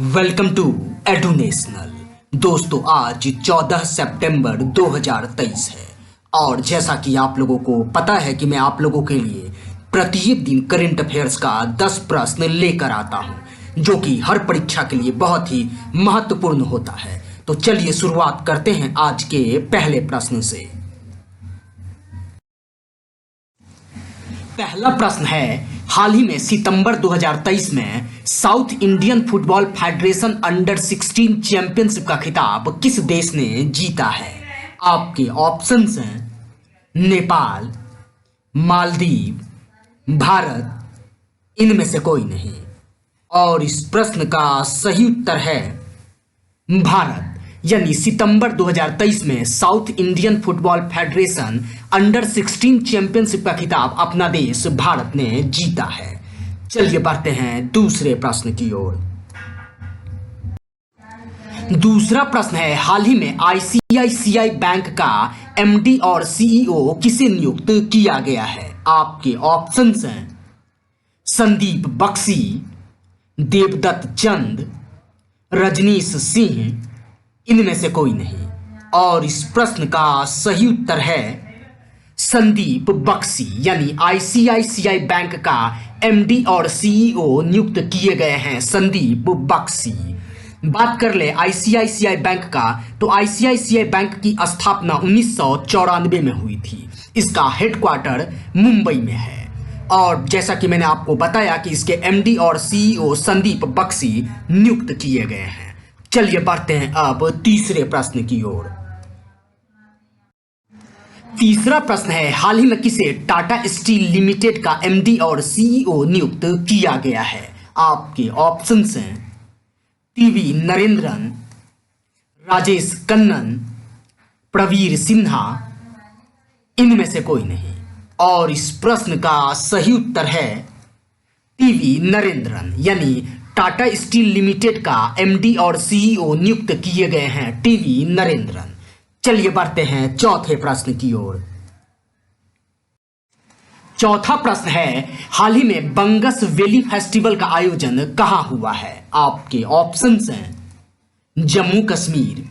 Welcome to एडुनेशनल। दोस्तों, आज 14 सितंबर 2023 है और जैसा कि आप लोगों को पता है कि मैं आप लोगों के लिए प्रत्येक दिन करंट अफेयर्स का 10 प्रश्न लेकर आता हूं जो कि हर परीक्षा के लिए बहुत ही महत्वपूर्ण होता है। तो चलिए शुरुआत करते हैं आज के पहले प्रश्न से। पहला प्रश्न है, हाल ही में सितंबर 2023 में south Indian football federation under 16 championship का खिताब किस देश ने जीता है? आपके ऑप्शंस हैं नेपाल, मालदीव, भारत, इनमें से कोई नहीं। और इस प्रश्न का सही उत्तर है भारत। यानी सितंबर 2023 में south Indian football federation under 16 championship का खिताब अपना देश भारत ने जीता है। चलिए बढ़ते हैं दूसरे प्रश्न की ओर। दूसरा प्रश्न है, हाल ही में आईसीआईसीआई बैंक का एमडी और सीईओ किसे नियुक्त किया गया है? आपके ऑप्शंस हैं संदीप बख्शी, देवदत्त चंद, रजनीश सिंह, इनमें से कोई नहीं। और इस प्रश्न का सही उत्तर है संदीप बख्शी। यानी आईसीआईसीआई बैंक का एमडी और सीईओ नियुक्त किए गए हैं संदीप बख्शी। बात कर ले आईसीआईसीआई बैंक का, तो आईसीआईसीआई बैंक की स्थापना 1994 में हुई थी। इसका हेडक्वार्टर मुंबई में है और जैसा कि मैंने आपको बताया कि इसके एमडी और सीईओ संदीप बख्शी नियुक्त किए गए हैं। चलिए बढ़ते हैं अब तीसरे प्रश्न की ओर। तीसरा प्रश्न है, हाल ही में किसे टाटा स्टील लिमिटेड का एमडी और सीईओ नियुक्त किया गया है? आपके ऑप्शंस हैं टीवी नरेंद्रन, राजेश कन्नन, प्रवीर सिन्हा, इनमें से कोई नहीं। और इस प्रश्न का सही उत्तर है टीवी नरेंद्रन। यानी टाटा स्टील लिमिटेड का एमडी और सीईओ नियुक्त किए गए हैं टीवी नरेंद्रन। चलिए बढ़ते हैं चौथे प्रश्न की ओर। चौथा प्रश्न है, हाल ही में बंगस वैली फेस्टिवल का आयोजन कहां हुआ है? आपके ऑप्शंस हैं जम्मू कश्मीर,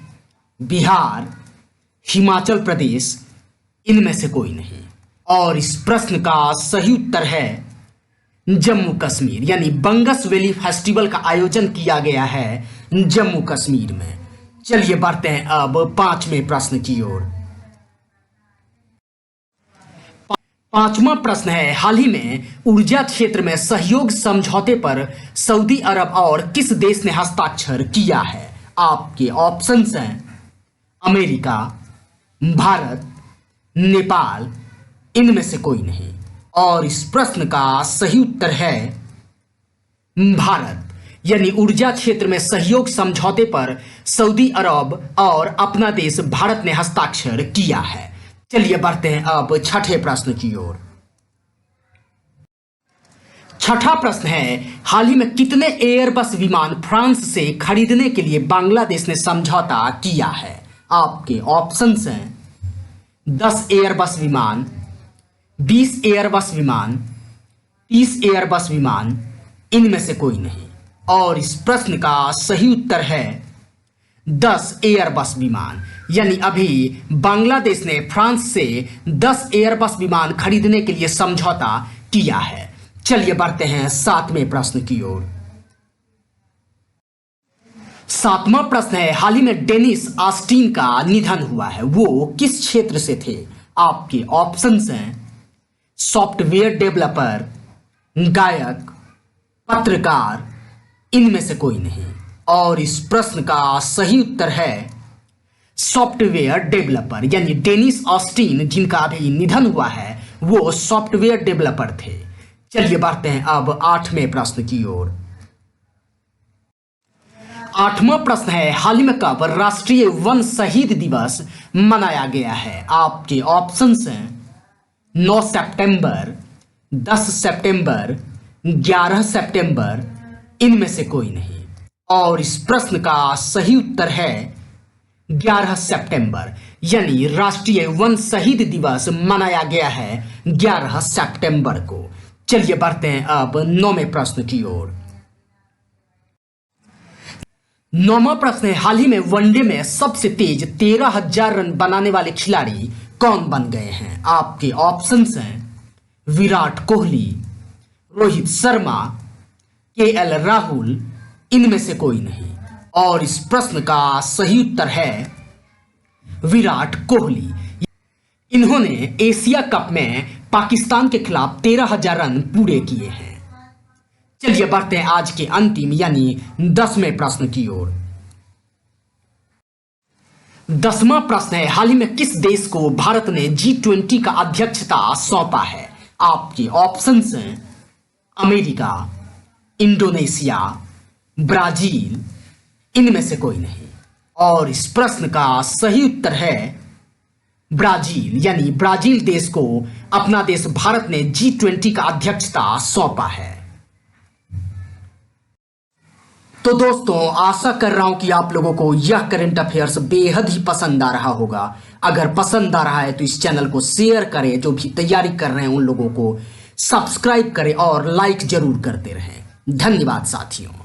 बिहार, हिमाचल प्रदेश, इनमें से कोई नहीं। और इस प्रश्न का सही उत्तर है जम्मू कश्मीर। यानी बंगस वैली फेस्टिवल का आयोजन किया गया है जम्मू कश्मीर में। चलिए बढ़ते हैं अब पांचवें प्रश्न की ओर। पांचवा प्रश्न है, हाल ही में ऊर्जा क्षेत्र में सहयोग समझौते पर सऊदी अरब और किस देश ने हस्ताक्षर किया है? आपके ऑप्शंस हैं अमेरिका, भारत, नेपाल, इनमें से कोई नहीं। और इस प्रश्न का सही उत्तर है भारत। यानी ऊर्जा क्षेत्र में सहयोग समझौते पर सऊदी अरब और अपना देश भारत ने हस्ताक्षर किया है। चलिए बढ़ते हैं अब छठे प्रश्न की ओर। छठा प्रश्न है, हाल ही में कितने एयरबस विमान फ्रांस से खरीदने के लिए बांग्लादेश ने समझौता किया है? आपके ऑप्शंस हैं 10 एयरबस विमान, 20 एयरबस विमान, 30 एयरबस विमान, इनमें से कोई नहीं। और इस प्रश्न का सही उत्तर है 10 एयरबस विमान। यानी अभी बांग्लादेश ने फ्रांस से 10 एयरबस विमान खरीदने के लिए समझौता किया है। चलिए बढ़ते हैं सातवें प्रश्न की ओर। सातवां प्रश्न है, हाल ही में डेनिस ऑस्टिन का निधन हुआ है, वो किस क्षेत्र से थे? आपके ऑप्शंस हैं सॉफ्टवेयर डेवलपर, गायक, पत्रकार, इनमें से कोई नहीं। और इस प्रश्न का सही उत्तर है सॉफ्टवेयर डेवलपर। यानी डेनिस ऑस्टिन जिनका अभी निधन हुआ है वो सॉफ्टवेयर डेवलपर थे। चलिए बढ़ते हैं अब आठवें प्रश्न की ओर। आठवां प्रश्न है, हाल ही में कब राष्ट्रीय वन शहीद दिवस मनाया गया है? आपके ऑप्शंस हैं 9 सितंबर, 10 सितंबर, 11 सितंबर, इनमें से कोई नहीं। और इस प्रश्न का सही उत्तर है 11 सितंबर। यानी राष्ट्रीय वन शहीद दिवस मनाया गया है 11 सितंबर को। चलिए बढ़ते हैं अब 9वें प्रश्न की ओर। 9वां प्रश्न है, हाल ही में वनडे में सबसे तेज 13,000 रन बनाने वाले खिलाड़ी कौन बन गए हैं? आपके ऑप्शंस हैं विराट कोहली, रोहित शर्मा, केएल राहुल, इनमें से कोई नहीं। और इस प्रश्न का सही उत्तर है विराट कोहली। इन्होंने एशिया कप में पाकिस्तान के खिलाफ 13,000 रन पूरे किए हैं। चलिए बढ़ते हैं आज के अंतिम यानी 10वें प्रश्न की ओर। 10वां प्रश्न है, हाल ही में किस देश को भारत ने G20 का अध्यक्षता सौंपा है? आपके ऑप्शंस हैं अमेरिका, इंडोनेशिया, ब्राजील, इनमें से कोई नहीं। और इस प्रश्न का सही उत्तर है ब्राजील, यानी ब्राजील देश को अपना देश भारत ने G20 का अध्यक्षता सौंपा है। तो दोस्तों, आशा कर रहा हूं कि आप लोगों को यह करंट अफेयर्स बेहद ही पसंद आ रहा होगा। अगर पसंद आ रहा है तो इस चैनल को शेयर करें, जो भी तैयारी कर रहे हैं उन लोगों को सब्सक्राइब करें और लाइक जरूर करते रहें। धन्यवाद साथियों।